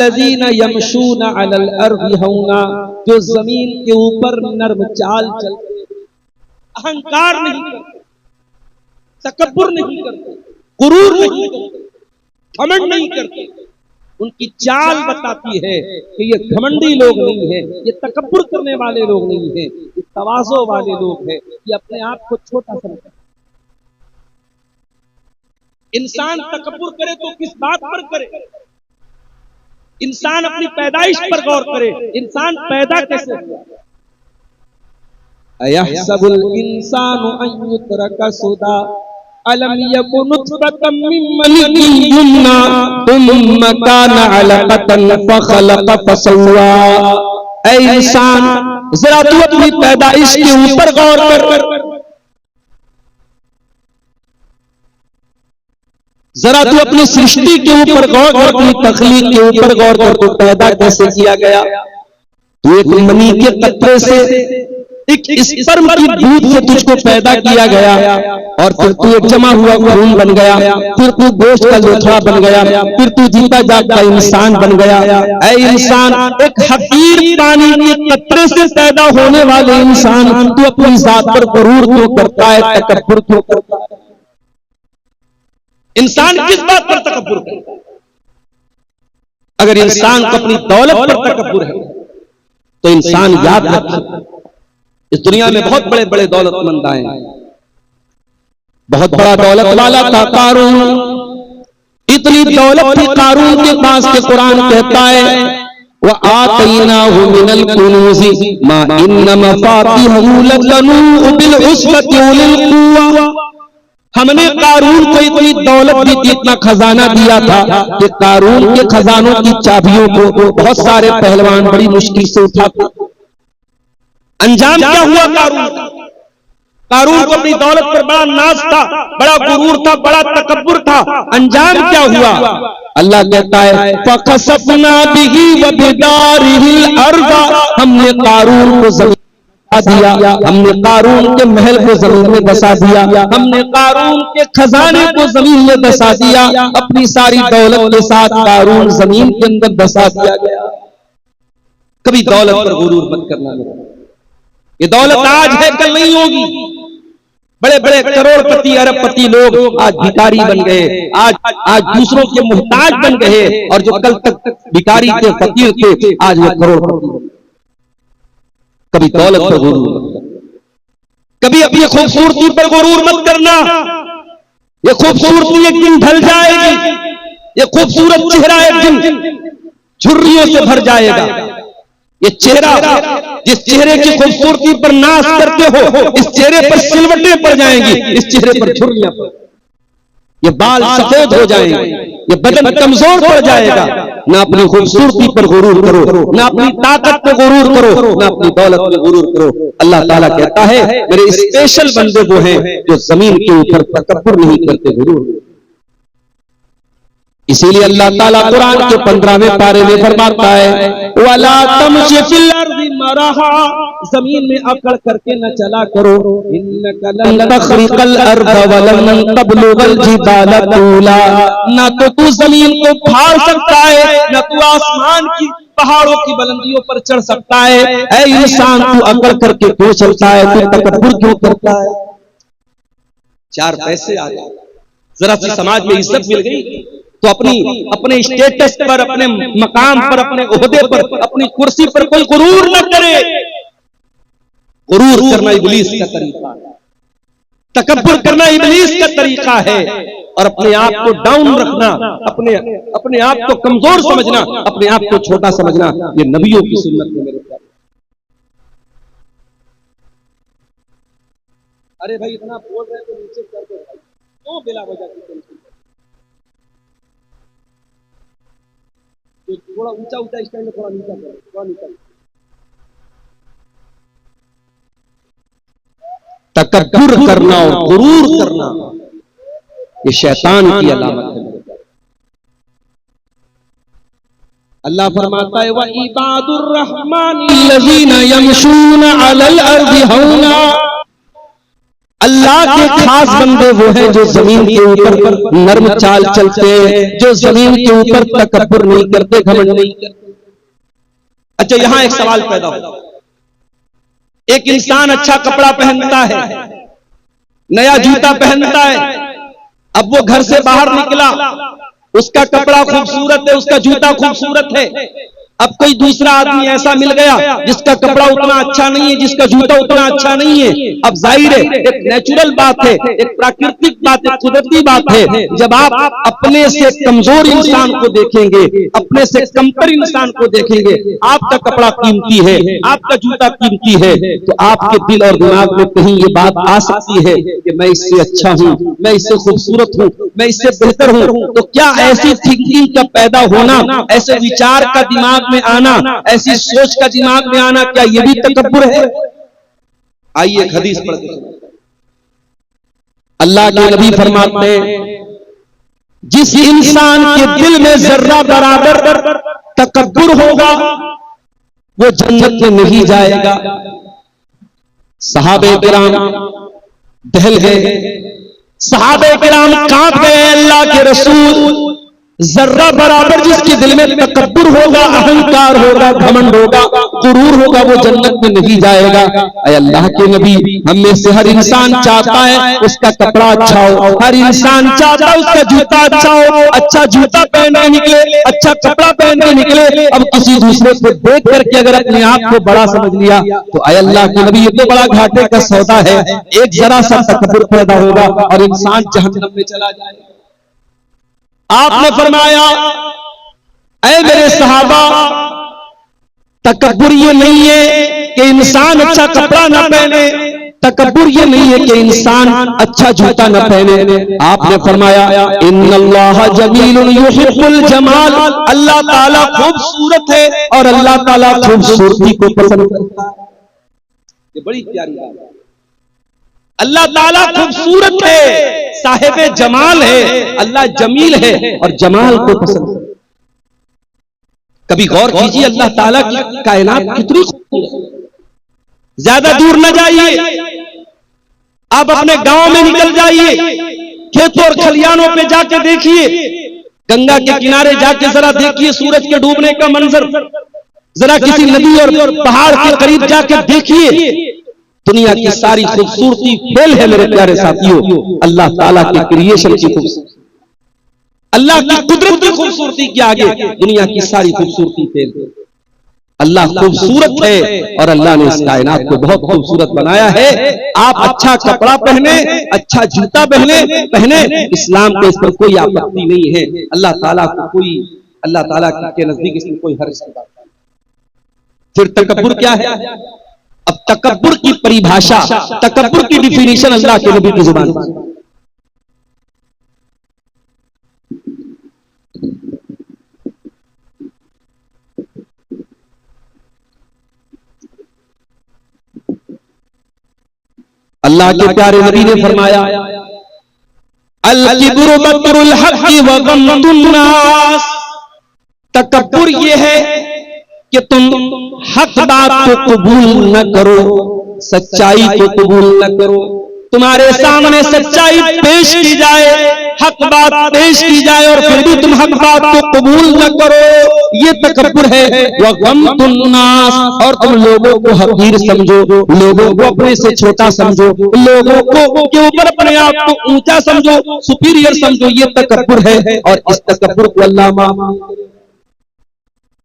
अल्लज़ीना यमशूना अलल अर्ज़ि हौना, जो जमीन के ऊपर नर्म चाल चलते, अहंकार नहीं करते, तकब्बुर नहीं करते, गुरूर नहीं करते, घमंड नहीं करते। उनकी चाल बताती है कि ये घमंडी लोग नहीं है, ये तकब्बुर करने वाले लोग नहीं है, ये तवाज़ो वाले लोग हैं, ये अपने आप को छोटा समझते हैं। इंसान तकब्बुर करे तो किस बात पर करे? इंसान अपनी पैदाइश पर गौर करे, इंसान पैदा कैसे हुआ? अयहसबुल इंसानु अन युत्रका सुदा अलम यकुन नुत्फतम मिन मनिय्यिन युम्ना तुम्मा काना अलक़तन फखलक़ फसव्वा। ऐ इंसान, जरा तू अपनी पैदाइश के ऊपर गौर कर, जरा तू अपनी सृष्टि के ऊपर गौर कर, अपनी तख्लीक के ऊपर गौर कर। तो पैदा कैसे किया गया? तो एक मनी के कतरे से, एक स्पर्म की दूध से तुझको पैदा किया गया, और फिर तू एक जमा हुआ खून बन गया, फिर तू गोश्त का लोथड़ा बन गया, फिर तू जीता जागता इंसान बन गया। ऐ इंसान, एक हकीर पानी के कतरे से पैदा होने वाले इंसान, तू अपनी जात पर गुरूर क्यों करता है, तकब्बुर क्यों करता है? इंसान किस बात पर तकब्बुर करता है? अगर इंसान को अपनी दौलत पर तकब्बुर है तो इंसान याद रखे, इस दुनिया में बहुत बड़े बड़े दौलतमंद आए, बहुत बड़ा दौलत वाला था कारून, इतनी दौलत थी कारून के पास के कुरान कहता है वह आतैनाहु मिनल कुनूज़ि मा इन्न मफातिहहु लतनूअ बिल उस्बति उलिल कुव्वा। हमने कारून को इतनी दौलत दी थी, इतना खजाना दिया था कि कारून के खजानों की चाबियों को बहुत सारे पहलवान बड़ी मुश्किल से उठाते। अंजाम क्या हुआ कारून का? कारून को अपनी दौलत पर बड़ा नाज था, बड़ा गुरूर था, बड़ा तकब्बुर था। अंजाम क्या हुआ? अल्लाह कहता है फखसफना बिही व बिदारिहिल अर्ज़, हमने कारून को जमीन दिया, हमने कारून के महल को जमीन में दसा दिया, हमने कारून के खजाने को जमीन में दसा दिया, अपनी सारी दौलत के साथ कारून जमीन के अंदर दसा दिया गया। कभी दौलत पर गुरूर मत करना मेरा, ये दौलत आज है कल नहीं होगी। बड़े बड़े करोड़पति अरबपति लोग आज भिखारी बन गए, आज दूसरों के मुहताज बन गए, और जो कल तक भिखारी थे, फकीर थे, आज वो करोड़पति बन गए। कभी दौलत पर गुरूर मत करना, कभी अपनी खूबसूरती पर गुरूर मत करना। ये खूबसूरती एक दिन ढल जाएगी, ये खूबसूरत चेहरा एक दिन झुर्रियों से भर जाएगा। ये चेहरा, जिस चेहरे की खूबसूरती पर नाश करते हो, इस चेहरे पर सिलवटें पड़ जाएंगी, इस चेहरे पर झुर्रियां पड़, ये बाल सफेद हो जाएंगे, ये बदन कमजोर पड़ जाएगा। ना अपनी खूबसूरती पर गुरूर करो, ना अपनी ताकत पर गुरूर करो, ना अपनी दौलत पर गुरूर करो। अल्लाह ताला कहता है मेरे स्पेशल बंदे वो हैं जो जमीन के ऊपर तकब्बुर नहीं करते, गुरूर। इसीलिए अल्लाह ताला कुरान के 15वें पारे में फरमाता है वला तमशी फिल अर्ज़ि मरहा, जमीन में अकड़ करके न चला करो, इन्नका लन तखरिकल अर्ज़ वलन तबलुगल जिबाला तूला, ना तो तू जमीन को फाड़ सकता है, ना तू आसमान की पहाड़ों की बुलंदियों पर चढ़ सकता है। ऐ इंसान, तू अकड़ करके क्यों चलता है, तू तकब्बुर क्यों करता है? 4 पैसे आ गए, जरा सी समाज में इज्जत मिल गई तो अपने स्टेटस पर, अपने मकाम पर, अपने ओहदे पर, अपनी कुर्सी पर कोई गुरूर न करे। गुरूर करना इब्लीस का तरीका है, तकब्बुर करना इब्लीस का तरीका है, और अपने आप को डाउन रखना, अपने आप को कमजोर समझना, अपने आप को छोटा समझना, ये नबियों की सुन्नत है मेरे प्यारे। अरे भाई इतना बोल रहे तो नीचे कर दो भाई, क्यों बिला वजह की टेंशन? थोड़ा ऊंचा ऊंचा स्टैंड, थोड़ा नीचा करो, थोड़ा नीचा। तकब्बुर करना और गुरूर करना ये शैतान की अलामत है। अल्लाह फरमाता है व इबादुर रहमानिल्लज़ीना यमशूना अलल अर्ज़ि हौना, अल्लाह के खास बंदे वो हैं जो जमीन के ऊपर नर्म चाल चलते हैं, जो जमीन के ऊपर तकब्बुर नहीं करते, घमंड नहीं करते। अच्छा, यहां एक सवाल पैदा होता है, एक इंसान अच्छा कपड़ा पहनता है, नया जूता पहनता है, अब वो घर से बाहर निकला, उसका कपड़ा खूबसूरत है, उसका जूता खूबसूरत है। अब कोई दूसरा आदमी ऐसा मिल गया जिसका कपड़ा उतना अच्छा नहीं है, जिसका जूता उतना अच्छा नहीं है। अब जाहिर है, एक नेचुरल बात है, एक प्राकृतिक बात है, कुदरती बात है, जब आप अपने से कमजोर इंसान को देखेंगे, अपने से कमतर इंसान को देखेंगे, आपका कपड़ा कीमती है, आपका जूता कीमती है, तो आपके दिल और दिमाग में कहीं ये बात आ सकती है कि मैं इससे अच्छा हूं, मैं इससे खूबसूरत हूं, मैं इससे बेहतर हूं। तो क्या ऐसी थिंकिंग का पैदा होना, ऐसे विचार का दिमाग में आना, ऐसी सोच का दिमाग में आना, क्या यह भी तकब्बुर है? आइए एक हदीस पढ़ते हैं। अल्लाह के नबी फरमाते हैं, जिस इंसान के दिल में जर्रा बराबर तकब्बुर होगा वो जन्नत में नहीं जाएगा। सहाबे किराम दहल गए, सहाबे किराम कांप गए, अल्लाह के रसूल, जर्रा बराबर जिसके दिल में तकब्बुर होगा, अहंकार होगा, घमंड होगा, गुरूर होगा, वो जन्नत में नहीं जाएगा। ऐ अल्लाह के नबी, हम में से हर इंसान चाहता है उसका कपड़ा अच्छा हो, हर इंसान चाहता है उसका जूता अच्छा हो, अच्छा जूता पहन के निकले, अच्छा कपड़ा पहन के निकले। अब किसी दूसरे को देख करके अगर अपने आप को बड़ा समझ लिया तो ऐ अल्लाह के नबी, ये तो बड़ा घाटे का सौदा है। एक जरा सा तकब्बुर पैदा होगा और इंसान जहन्नम में चला जाएगा। आपने फरमाया, ऐ मेरे सहाबा, तकब्बुर ये नहीं है कि इंसान अच्छा कपड़ा ना पहने, तकब्बुर ये नहीं है कि इंसान अच्छा जूता न पहने। आपने फरमाया, इन्नल्लाह जमीलुन युहिब्बुल जमाल, अल्लाह ताला खूबसूरत है और अल्लाह ताला खूबसूरती को पसंद करता है। ये बड़ी प्यारी बात है। अल्लाह ताला खूबसूरत है, साहिबे जमाल है, अल्लाह जमील है और जमाल को पसंद है। कभी गौर कीजिए, अल्लाह ताला की कायनात कितनी खूबसूरत। ज्यादा दूर न जाइए, आप अपने गांव में निकल जाइए, खेतों और खलियानों पे जाके देखिए, गंगा के किनारे जाके जरा देखिए सूरज के डूबने का मंजर, जरा किसी नदी और पहाड़ के करीब जाके देखिए, दुनिया की सारी खूबसूरती फेल है मेरे प्यारे साथियों, अल्लाह ताला के क्रिएशन की खूबसूरती, अल्लाह की कुदरत की खूबसूरती के आगे दुनिया की सारी खूबसूरती फेल है। अल्लाह खूबसूरत है और अल्लाह ने इस कायनात को बहुत खूबसूरत बनाया है। आप अच्छा कपड़ा पहने, अच्छा जूता पहने, इस्लाम को इस पर कोई आपत्ति नहीं है। अल्लाह ताला के नजदीक इसमें कोई हर्ज की बात नहीं। फिर तकब्बुर क्या है? अब तकब्बुर की परिभाषा, तकब्बुर की डिफिनीशन अल्लाह के नबी की जुबान पर। अल्लाह के प्यारे नबी ने फरमाया, अल किब्रु बत्रुल हक़्क़ि व गम्तुन नास, तकब्बुर ये है कि तुम हक बात को कबूल न करो, सच्चाई को कबूल न करो। तुम्हारे सामने सच्चाई पेश की जाए, हक बात पेश की जाए और फिर भी तुम हक बात को कबूल न करो, ये तकब्बुर है। वह गम्तुन नास, और तुम लोगों को हकीर समझो, लोगों को अपने से छोटा समझो, लोगों को के ऊपर अपने आप को ऊंचा समझो, सुपीरियर समझो, ये तकब्बुर है। और इस तकब्बुर को अल्लाह माफ नहीं करे।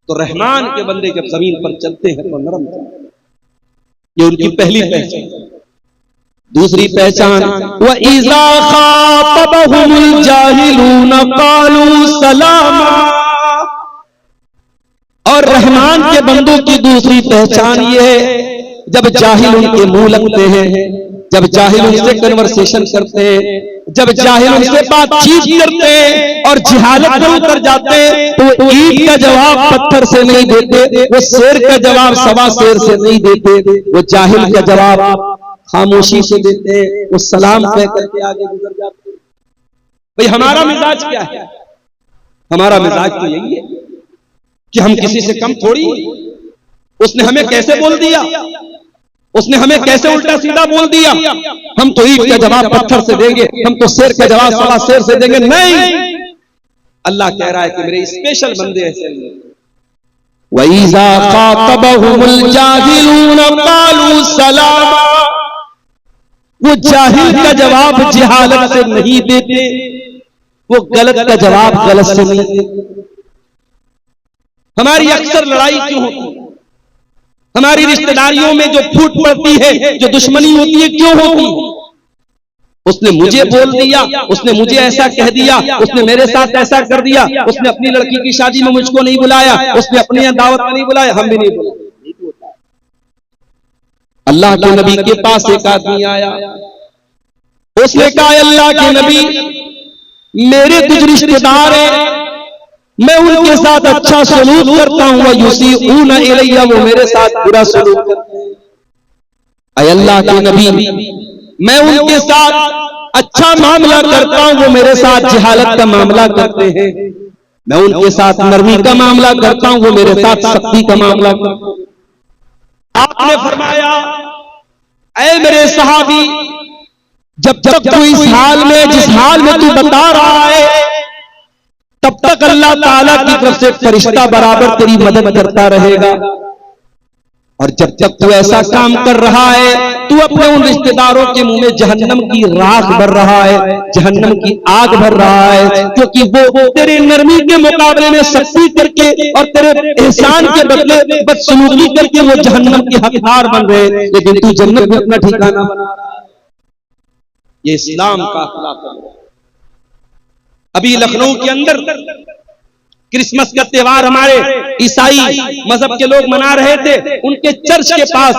तो रहमान के बंदे जब जमीन पर चलते हैं तो नरम चलते हैं, ये उनकी पहली पहचान। दूसरी पहचान, व इज़ा खातबहुमुल जाहिलून क़ालू सलामा, और रहमान के बंदों की दूसरी पहचान ये है, जब जाहिल उनके मुंह लगते हैं, जब जाहिल उनसे कन्वर्सेशन करते हैं, जब जाहिल उनसे बातचीत करते हैं और जिहालत पर उतर जाते हैं, तो वो ईंट का जवाब पत्थर से नहीं देते, वो शेर का जवाब सवा शेर से नहीं देते, वो जाहिल का जवाब खामोशी से देते हैं, वो सलाम कह करके आगे गुजर जाते हैं। भाई हमारा मिजाज क्या है? हमारा मिजाज तो यही है कि हम किसी से कम थोड़ी, उसने हमें कैसे बोल दिया, उसने हमें कैसे उल्टा सीधा बोल दिया, हम तो ईंट का जवाब पत्थर से देंगे, हम तो शेर का जवाब सवा शेर से देंगे। नहीं, अल्लाह कह रहा है कि मेरे स्पेशल बंदे ऐसे नहीं। वइज़ा ख़ातबहुमुल जाहिलून क़ालू सलामा, वो जाहिल का जवाब जहालत से नहीं देते, वो गलत का जवाब गलत से नहीं देते। हमारी अक्सर लड़ाई क्यों होती है? हमारी रिश्तेदारियों में जो फूट पड़ती है, जो दुश्मनी होती है, क्यों होती है? उसने मुझे बोल दिया, उसने मुझे ऐसा कह दिया, उसने मेरे साथ ऐसा कर दिया, उसने अपनी लड़की की शादी में मुझको नहीं बुलाया, उसने अपनी यहाँ दावत में नहीं बुलाया, हम भी नहीं बुलाए। अल्लाह के नबी के पास एक आदमी आया, उसने कहा अल्लाह के नबी, मेरे कुछ रिश्तेदार हैं, मैं उनके साथ अच्छा सलूक करता हूं, वह युसीऊन इलैया, वो मेरे साथ बुरा सलूक करते हैं। ऐ अल्लाह के नबी, मैं उनके साथ अच्छा मामला करता हूं, वो मेरे साथ जहालत का मामला करते हैं। मैं उनके साथ नरमी का मामला करता हूं, वो मेरे साथ सख्ती का मामला करते हैं। आपने फरमाया, ऐ मेरे सहाबी, जब तक तू इस हाल में, जिस हाल में तू बता रहा है, तब तक अल्लाह ताला की तरफ से फरिश्ता बराबर तेरी मदद करता रहेगा। और जब तक तू ऐसा काम कर रहा है, तू अपने उन रिश्तेदारों के मुंह में जहन्नम की राख भर रहा है, जहन्नम की आग भर रहा है, क्योंकि वो तेरे नरमी के मुकाबले में सख्ती करके और तेरे एहसान के बदले बदसलूकी करके वो जहन्नम के हकदार बन रहे हैं, लेकिन तू जन्नत में अपना ठिकाना बना रहा है। ये इस्लाम का अखलाक है। अभी लखनऊ के अंदर क्रिसमस का त्योहार हमारे ईसाई मजहब के लोग मना रहे थे, उनके चर्च के पास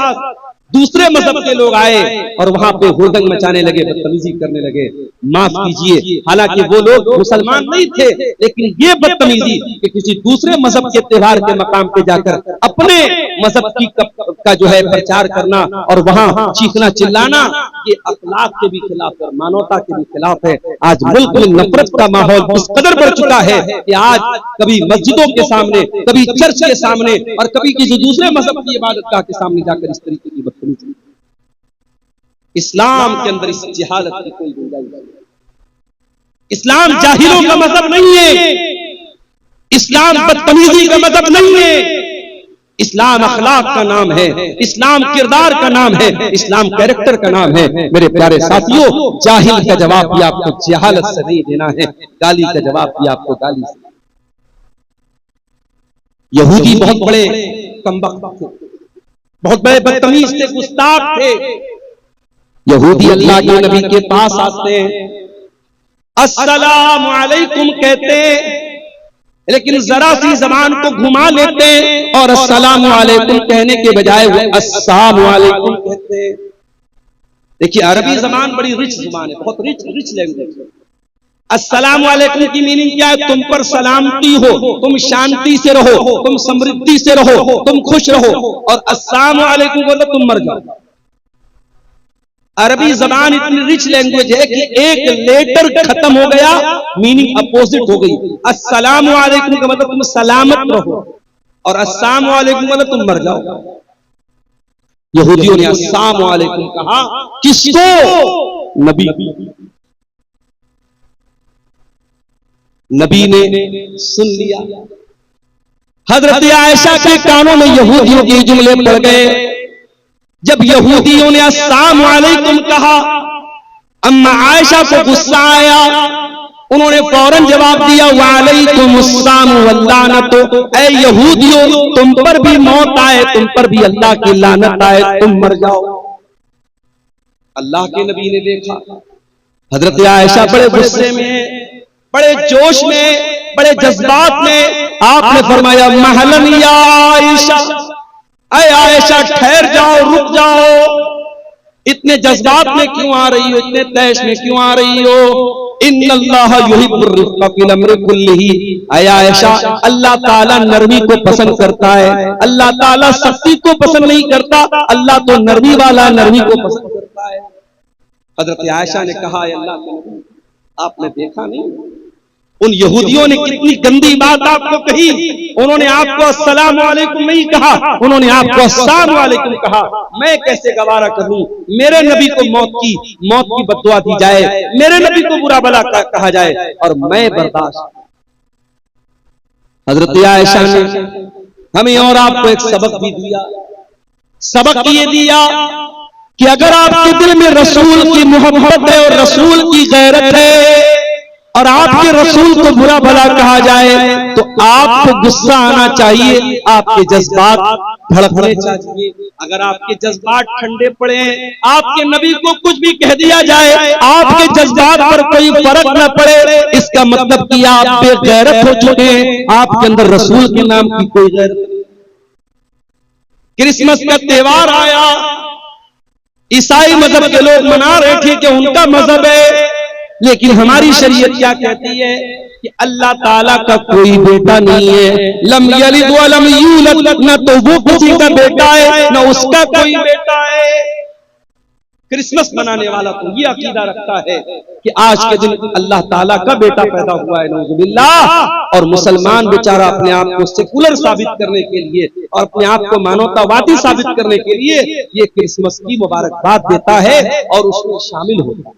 दूसरे मजहब के लोग आए और वहां पे हुड़दंग मचाने लगे, बदतमीजी करने लगे। माफ कीजिए, हालांकि वो लोग मुसलमान नहीं थे, लेकिन ये बदतमीजी कि किसी दूसरे मजहब के त्योहार के मकाम पे जाकर अपने मजहब की का जो है प्रचार करना और वहां चीखना चिल्लाना, ये अखलाक के भी खिलाफ है, मानवता के भी खिलाफ है। आज मुल्क में नफरत का माहौल इस कदर बढ़ चुका है कि आज कभी मस्जिदों के सामने, कभी चर्च के सामने और कभी किसी दूसरे मजहब की इबादतगाह के सामने जाकर इस तरीके की बदतमीजी। इस्लाम के अंदर इस जहालत की कोई गुंजाइश नहीं। इस्लाम जाहिलों का मजहब नहीं है, इस्लाम बदतमीजी का मजहब नहीं है। इस्लाम अखलाक का नाम है, इस्लाम किरदार का नाम है, इस्लाम कैरेक्टर का नाम है। मेरे प्यारे साथियों, जाहिल का जवाब भी आपको जहालत से नहीं देना है, गाली का जवाब भी आपको गाली से। यहूदी बहुत बड़े कमबख्त थे, बहुत बड़े बदतमीज थे, गुस्ताख थे। यहूदी अल्लाह के नबी के पास आते हैं, अस्सलामु अलैकुम कहते हैं, लेकिन जरा सी जबान को घुमा लेते हैं और अस्सलामु अलैकुम कहने के बजाय वो अस्सलामु अलैकुम कहते हैं। देखिए, अरबी जबान बड़ी रिच जुबान है, बहुत रिच लैंग्वेज है। अस्सलामु अलैकुम की मीनिंग क्या है? तुम पर सलामती हो, तुम शांति से रहो, तुम समृद्धि से रहो, तुम खुश रहो। और अस्सलामु अलैकुम बोलो तुम मर जाओ। अरबी जबान इतनी रिच लैंग्वेज है कि एक लेटर खत्म हो गया, मीनिंग अपोजिट हो गई। अस्सलामु अलैकुम का मतलब तुम सलामत रहो और अस्सलामु अलैकुम मतलब तुम मर जाओ। यहूदियों ने अस्सलामु अलैकुम कहा, किसको? नबी। नबी ने सुन लिया। हजरत आयशा के कानों में यहूदियों के जुमले पड़ गए। जब यहूदियों ने अस्सलामु अलैकुम कहा, अम्मा आयशा को गुस्सा आया, उन्होंने फौरन जवाब दिया, वालैकुमुस्सलाम वल्लानतु, ऐ यहूदियों तुम पर भी मौत आए, तुम पर भी अल्लाह की लानत आए, तुम मर जाओ। अल्लाह के नबी ने देखा हजरत आयशा बड़े गुस्से में, बड़े जोश में, बड़े जज्बात में। आपने फरमाया, महलन या आयशा, अय आयशा ठहर जाओ, रुक जाओ, इतने जज्बात में क्यों आ रही हो, इतने तैश में क्यों आ रही हो? इन्नल्लाह युहिब्बुर रिफ्क़ फ़िल अम्रि कुल्लिही, अय आयशा अल्लाह ताला नरमी को पसंद करता है, अल्लाह ताला सख्ती को पसंद नहीं करता, अल्लाह तो नरमी वाला, नरमी को पसंद करता है। हजरत आयशा ने कहा, अल्लाह के नबी आपने देखा नहीं, उन यहूदियों ने कितनी गंदी बात आपको कही। उन्होंने आपको अस्सलाम वालेकुम नहीं कहा, उन्होंने आपको अस्सलाम वालेकुम कहा। मैं कैसे गवारा करूं मेरे नबी को मौत की बद्दुआ दी जाए, मेरे नबी को बुरा भला कहा जाए और मैं बर्दाश्त। हजरत आयशा ने हमें और आपको एक सबक भी दिया। सबक ये दिया कि अगर आपके दिल में रसूल की मोहब्बत है और रसूल की गैरत है और आपके रसूल को बुरा भला कहा जाए तो आपको गुस्सा आना चाहिए, आपके जज्बात भड़कने चाहिए। अगर आपके जज्बात ठंडे पड़े, आपके नबी को कुछ भी कह दिया जाए, आपके जज्बात पर कोई फर्क न पड़े, इसका मतलब कि आप बेगैरत हो चुके हैं, आपके अंदर रसूल के नाम की कोई गैरत नहीं। क्रिसमस का त्योहार आया, ईसाई मजहब के लोग मना रहे थे कि उनका मजहब है, लेकिन हमारी शरीयत क्या कहती है कि अल्लाह ताला का कोई बेटा नहीं है। लम यलिद व लम यूलद, न तो वो किसी का बेटा है न उसका कोई बेटा है। क्रिसमस मनाने वाला तो ये अकीदा रखता है कि आज के दिन अल्लाह ताला का बेटा पैदा हुआ है, नऊजुबिल्लाह। और मुसलमान बेचारा अपने आप को सेकुलर साबित करने के लिए और अपने आप को मानवतावादी साबित करने के लिए ये क्रिसमस की मुबारकबाद देता है और उसमें शामिल होता है।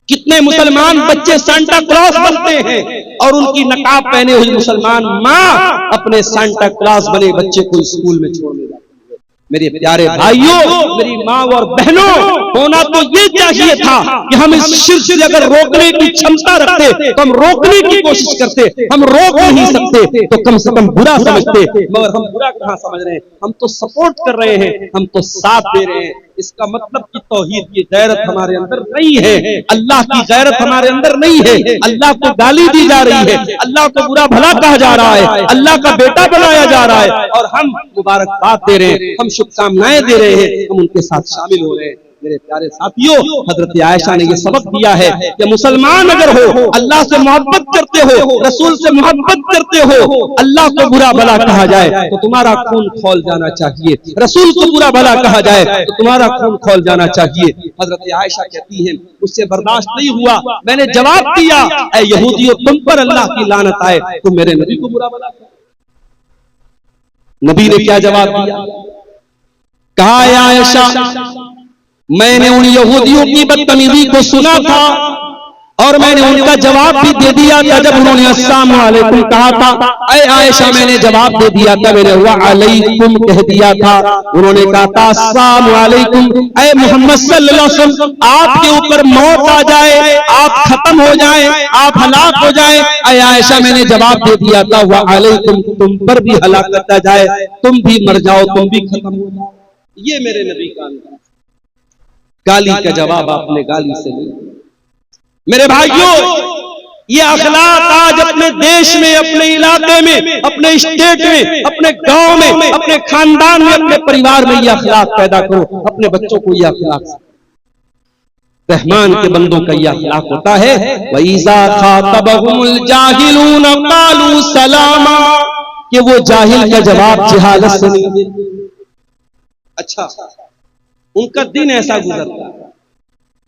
कितने मुसलमान बच्चे सांता क्लॉस बनते हैं और उनकी नकाब पहने हुई मुसलमान माँ अपने सांता क्लॉस बने बच्चे को स्कूल में छोड़ने जाती है। मेरे प्यारे भाइयों, मेरी माँ और बहनों, होना तो ये चाहिए था कि हम इस शिर्क से अगर रोकने की क्षमता रखते तो हम रोकने की कोशिश करते। हम रोक नहीं सकते तो कम से कम बुरा समझते, मगर हम बुरा कहाँ समझ रहे हैं, हम तो सपोर्ट कर रहे हैं, हम तो साथ दे रहे हैं। इसका मतलब कि तौहीद की गैरत हमारे अंदर नहीं है, अल्लाह की गैरत हमारे अंदर नहीं है। अल्लाह को गाली दी जा रही है, अल्लाह को बुरा भला कहा जा रहा है, अल्लाह का बेटा बनाया जा रहा है और हम मुबारकबाद दे रहे हैं, हम शुभकामनाएं दे रहे हैं, हम उनके साथ शामिल हो रहे हैं। मेरे प्यारे साथियों, हजरत आयशा ने यह सबक दिया है कि मुसलमान अगर हो, अल्लाह से मोहब्बत करते हो, रसूल से मोहब्बत करते हो, अल्लाह को बुरा भला कहा जाए तो तुम्हारा खून खौल जाना चाहिए, रसूल को बुरा भला कहा जाए तो तुम्हारा खून खौल जाना चाहिए। हजरत आयशा कहती है मुझसे बर्दाश्त नहीं हुआ, मैंने जवाब दिया, ऐ यहूदियों तुम पर अल्लाह की लानत आए, तुम मेरे नबी को बुरा भला कहा। नबी ने क्या जवाब दिया? कहा आयशा, मैंने उन यहूदियों की बदतमीजी को सुना था और मैंने उनका जवाब भी दे दिया था जब उन्होंने अस्सलाम वालेकुम कहा था। ऐ आयशा, मैंने जवाब दे दिया था, मैंने वा अलैकुम कह दिया था, उन्होंने कहा था अस्सलाम वालेकुम। ऐ मोहम्मद सल्लल्लाहु अलैहि वसल्लम, आपके ऊपर मौत आ जाए, आप खत्म हो जाएं, आप हलाक हो जाएं। ऐ आयशा, मैंने जवाब दे दिया था वा अलैकुम, तुम पर भी हलाकत आ जाए, तुम भी मर जाओ, तुम भी खत्म हो जाओ। ये मेरे नबी का गाली का जवाब आपने गाली से लिया। मेरे भाइयों, ये अखलाक आज अपने देश में, अपने इलाके में, अपने स्टेट में, अपने गांव में, अपने खानदान में, अपने परिवार में ये अखलाक पैदा करो। अपने बच्चों को ये अखलाक, रहमान के बंदों का ये अखलाक होता है। वइज़ा खातबहुमुल जाहिलून क़ालू सलामा, कि वो जाहिल का जवाब जहालत से नहीं देते। अच्छा, उनका दिन ऐसा गुजरता,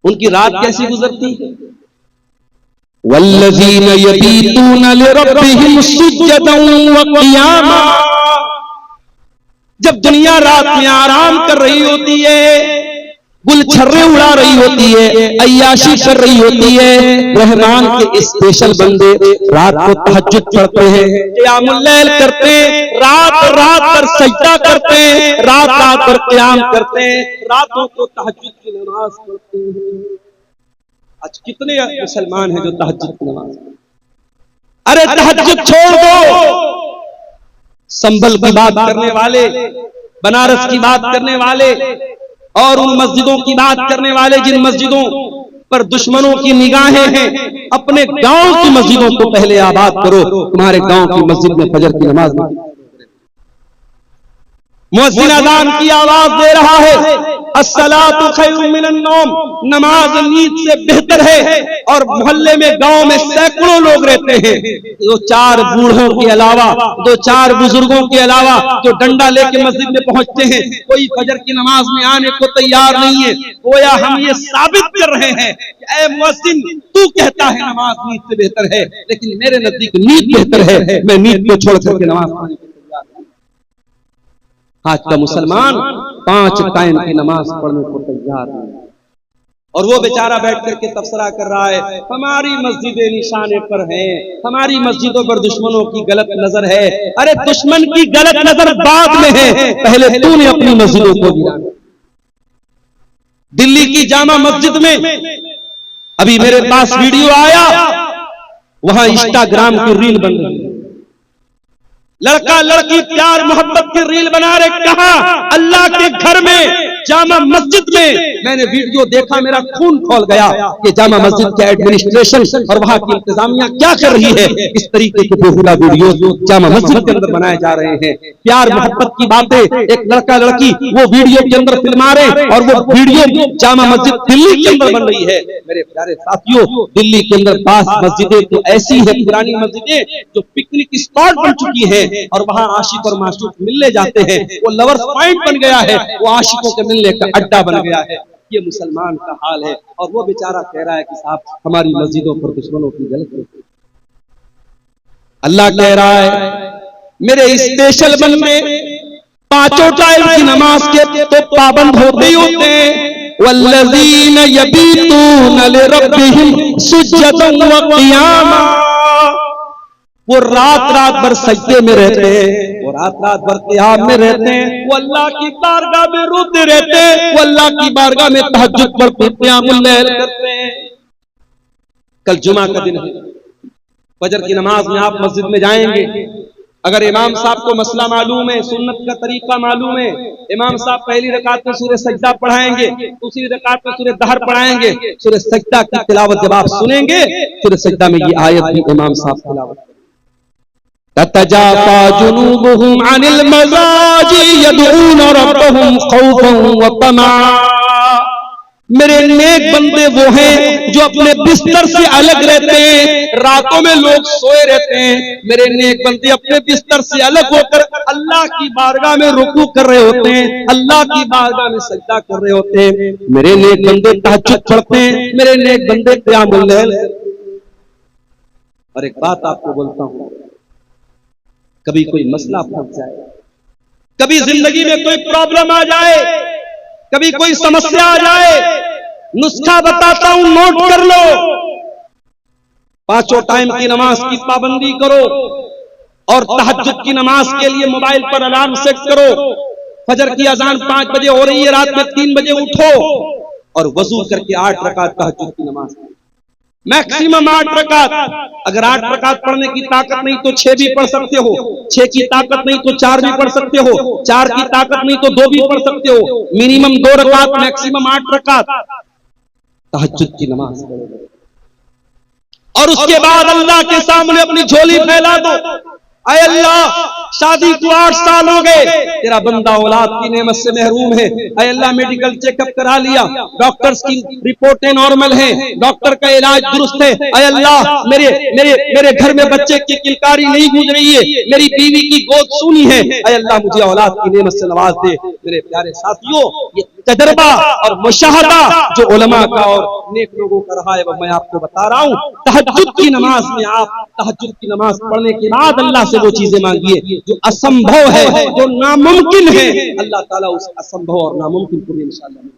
उनकी रात कैसी गुजरती? वल्लज़ीन यबीतून लिरब्बिहिम सुज्जदन व क़ियामा, जब दुनिया रात में आराम कर रही होती है, गुलछर्रे उड़ा रही होती है, अय्याशी कर रही होती है, रहमान के स्पेशल बंदे रात को तहज्जुद पढ़ते हैं, क़ियामुल लैल करते हैं, रात रात पर सजदा करते हैं, रात रात पर क़ियाम करते हैं, रातों को तहज्जुद की नमाज पढ़ते हैं। आज कितने मुसलमान हैं जो तहज्जुद की नमाज पढ़ते हैं? अरे तहज्जुद छोड़ दो, संभल की बात करने वाले, बनारस की बात करने वाले और उन मस्जिदों की बात करने वाले जिन मस्जिदों पर दुश्मनों की निगाहें हैं, अपने गांव की मस्जिदों को पहले आबाद करो। तुम्हारे गांव की मस्जिद में फजर की नमाज नहीं, मुअज्जिन अज़ान की आवाज दे रहा है, अस्सलातु खैरुम मिनन नौम, नमाज नींद से बेहतर है। और मोहल्ले में, गांव में सैकड़ों लोग रहते हैं, दो चार बूढ़ों के अलावा, दो चार बुजुर्गों के अलावा जो डंडा लेके मस्जिद में पहुंचते हैं, कोई फजर की नमाज में आने को तैयार नहीं है। गोया हम ये साबित कर रहे हैं कि ऐ मुअज्जिन, तू कहता है नमाज नींद से बेहतर है, लेकिन मेरे नजदीक नींद बेहतर है। मैं नींद को छोड़ करके नमाज पढ़ने को तैयार हूं। आज का मुसलमान 5 टाइम की नमाज पढ़ने को तैयार है, और वो बेचारा बैठ करके तबसरा कर रहा है, हमारी मस्जिदें निशाने पर हैं, हमारी मस्जिदों पर दुश्मनों की गलत नजर है। अरे दुश्मन की गलत नजर बाद में है, पहले तूने अपनी मस्जिदों को गिराना। दिल्ली की जामा मस्जिद में अभी मेरे पास वीडियो आया, वहां इंस्टाग्राम की रील बन रही है, लड़का लड़की प्यार मोहब्बत की रील बना रहे। कहा? अल्लाह के घर में, जामा मस्जिद में। मैंने वीडियो देखा, मेरा खून खौल गया कि जामा मस्जिद के एडमिनिस्ट्रेशन और वहां की इंतजामिया क्या कर रही है। इस तरीके के बेहुदा वीडियो जामा मस्जिद के अंदर बनाए जा रहे हैं। प्यार मोहब्बत की बातें, एक लड़का लड़की वो वीडियो के अंदर फिल्मा रहे, और वो वीडियो जामा मस्जिद दिल्ली के अंदर बन रही है। मेरे प्यारे साथियों, दिल्ली के अंदर 5 मस्जिदें तो ऐसी है, पुरानी मस्जिदें, जो पिकनिक स्पॉट बन चुकी है, और वहां आशिक और माशूक मिलने जाते हैं। वो लवर्स पॉइंट बन गया है, वो आशिकों के मिलने का अड्डा बन गया है। ये मुसलमान का हाल है, और वो बेचारा कह रहा है कि साहब हमारी मस्जिदों पर दुश्मनों की गलत होती है। अल्लाह कह रहा है, मेरे स्पेशल बंदे 5 टाइम की नमाज के तो पाबंद होते ही होते हैं। वल्लज़ीन यबीतून लिरब्बिहिम सुज्जदन व क़ियामा, वो रात रात भर सजदे में रहते हैं, वो रात रात भर क़ियाम में रहते हैं, वो अल्लाह की बारगाह में रोते रहते हैं, वो अल्लाह की बारगाह में तहज्जुद पढ़ते, क़ियामुल लैल करते हैं। कल जुमा का दिन है, फजर की नमाज में आप मस्जिद में जाएंगे, अगर इमाम साहब को मसला मालूम है, सुन्नत का तरीका मालूम है, इमाम साहब पहली रकात में सूरह सजदा पढ़ाएंगे, दूसरी रकात में सूरह दहर पढ़ाएंगे, सूरह सजदा की तिलावत जब आप सुनेंगे, सूरह सजदा में ये आयत भी इमाम साहब तिलावत, ततजाफा जुनूबुहुम अनिल मज़ाजी यदऊन रब्बहुम खौफन व तमा। मेरे नेक बंदे वो हैं जो अपने बिस्तर से अलग रहते हैं। रातों में लोग सोए रहते हैं, मेरे नेक बंदे अपने बिस्तर से अलग होकर अल्लाह की बारगाह में रुकू कर रहे होते हैं, अल्लाह की बारगाह में सजदा कर रहे होते हैं। मेरे नेक बंदे तहज्जुद पढ़ते हैं, मेरे नेक बंदे क़ियामुल लैल। और एक बात आपको बोलता हूं, कभी कोई मसला फंस जाए, कभी जिंदगी में कोई प्रॉब्लम आ जाए, कभी कोई समस्या आ जाए, नुस्खा बताता हूं, नोट कर लो। 5 टाइम की नमाज की पाबंदी करो, और तहज्जुद की नमाज के लिए मोबाइल पर अलार्म सेट करो। फजर की अजान 5 बजे हो रही है, रात में 3 बजे उठो और वजू करके 8 रकात तहज्जुद की नमाज, मैक्सिमम 8 रकात। अगर 8 रकात पढ़ने की ताकत नहीं तो 6 भी पढ़ सकते हो, 6 की ताकत नहीं तो 4 भी पढ़ सकते हो, 4 की ताकत नहीं तो 2 भी पढ़ सकते हो। मिनिमम 2 रकात, मैक्सिमम 8 रकात तहज्जुद की नमाज पढ़ो, और उसके बाद अल्लाह के सामने अपनी झोली फैला दो। अय अल्लाह, शादी को 8 साल हो गए, तेरा बंदा औलाद की नेमत से महरूम है। अय अल्लाह, मेडिकल चेकअप करा लिया, डॉक्टर्स की रिपोर्टें नॉर्मल हैं, डॉक्टर का इलाज दुरुस्त है। अय अल्लाह, मेरे मेरे मेरे घर में बच्चे की किलकारी नहीं गूंज रही है, मेरी बीवी की गोद सूनी है। अय अल्लाह, मुझे औलाद की नेमत से नवाज दे। मेरे प्यारे साथियों, ये तजर्बा और मुशाहदा जो उलमा का और नेक लोगों का रहा है, वो मैं आपको बता रहा हूँ। तहज्जुद की नमाज में आप तहज्जुद की नमाज पढ़ने के बाद अल्लाह से वो चीजें मांगिए जो असंभव है, जो नामुमकिन है। अल्लाह ताला उस असंभव और नामुमकिन को इंशाअल्लाह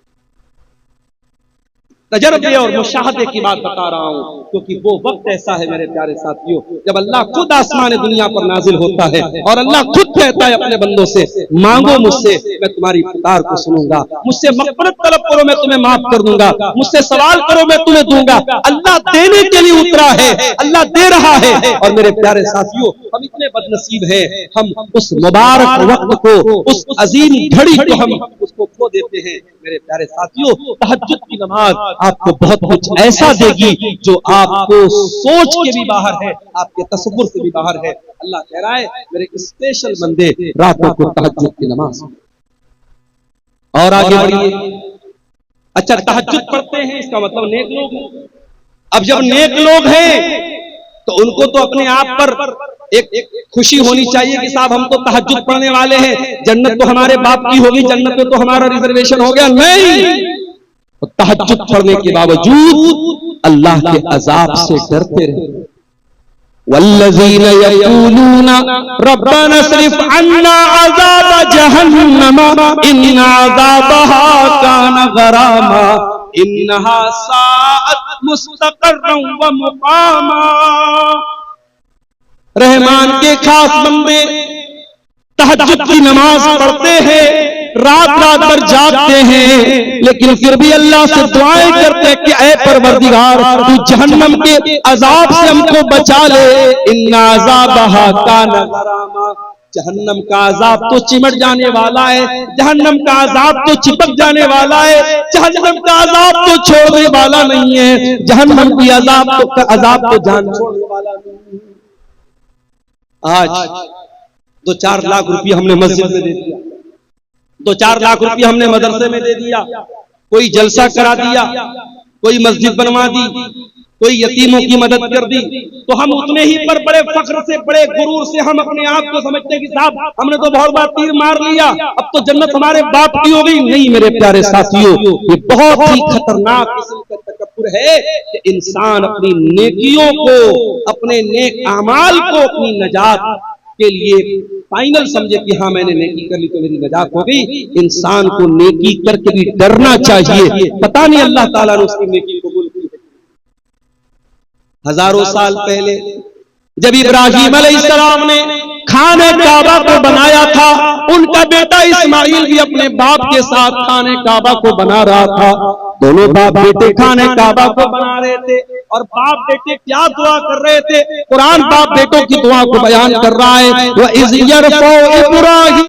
तजर्बे और मुशाहदे की बात बता रहा हूँ, क्योंकि वो वक्त ऐसा है मेरे प्यारे साथियों, जब अल्लाह खुद आसमान दुनिया पर नाजिल होता है और अल्लाह खुद कहता है अपने बंदों से, मांगो मुझसे, मैं तुम्हारी पुकार को सुनूंगा, मुझसे मग़फ़िरत तलब करो, मैं तुम्हें माफ कर दूंगा, मुझसे सवाल करो, मैं तुम्हें दूंगा। अल्लाह देने के लिए उतरा है, अल्लाह दे रहा है। और मेरे प्यारे साथियों, हम इतने बदनसीब हैं, हम उस मुबारक वक्त को, उस अजीम घड़ी को हम उसको खो देते हैं। मेरे प्यारे साथियों, तहज्जुद की नमाज आपको बहुत कुछ ऐसा देगी जो आपको सोच के भी बाहर है, आपके तसव्वुर से भी बाहर है। अल्लाह कह रहा है, मेरे स्पेशल बंदे रातों को तहज्जुद की नमाज और आगे बढ़िए। अच्छा, तहज्जुद पढ़ते हैं इसका मतलब नेक लोग हैं। अब जब नेक लोग हैं तो उनको तो अपने आप पर एक खुशी होनी चाहिए कि साहब हम तो तहज्जुद पढ़ने वाले हैं, जन्नत तो हमारे बाप की होगी, जन्नत में तो हमारा रिजर्वेशन हो गया। नहीं, तो तहज्जुद पढ़ने के बावजूद अल्लाह के अजाब से डरते रहे। वल्लज़ीना यक़ूलूना रब्बना अस्रिफ अन्ना अज़ाब जहन्नम इन्न अज़ाबहा कान गरामा इन्नहा साअत मुस्तक़र्रन व मुक़ामा। रहमान के खास बंदे तहज्जुद की नमाज पढ़ते हैं, रात रात भर जागते हैं, लेकिन फिर भी अल्लाह से दुआएं करते कि ऐ परवरदिगार तू जहन्नम के अजाब से हमको बचा ले। इन्ना अज़ाबहा कान गरामा, जहन्नम का अजाब तो चिमट जाने वाला है, जहन्नम का अजाब तो चिपक जाने वाला है, जहन्नम का अजाब तो छोड़ने वाला नहीं है, जहन्नम की अजाब तो जान छोड़ने वाला नहीं है। आज 2-4 लाख रुपये हमने मस्जिद में दे दिया, 2-4 लाख रुपये हमने मदरसे में दे दिया, कोई जलसा करा दिया, कोई मस्जिद बनवा दी, कोई यतीमों की मदद कर दी, तो हम उतने ही पर बड़े फख्र से, बड़े गुरूर से हम अपने आप को समझते हैं कि साहब हमने तो बहुत बार तीर मार लिया, अब तो जन्नत हमारे बाप की हो गई। नहीं मेरे प्यारे साथियों, ये बहुत ही खतरनाक किस्म का तकब्बुर है कि इंसान अपनी नेकियों को, अपने नेक अमाल को अपनी नजात के लिए फाइनल समझे कि हाँ मैंने नेकी कर ली तो मेरी नजात हो गई। इंसान को नेकी करके भी डरना चाहिए, पता नहीं अल्लाह ताला ने उसकी नेकी कबूल की है। हजारों साल पहले जब इब्राहिम अलैहिस्सलाम ने खाने काबा को बनाया था, उनका बेटा इस्माइल भी अपने बाप के साथ खाने काबा को बना रहा था। दोनों बाप बेटे खाने काबा को बना रहे थे और बाप बेटे क्या दुआ कर रहे थे, कुरान बाप बेटों की दुआ को बयान कर रहा है। वह इज़ यरफ़उ इब्राहीम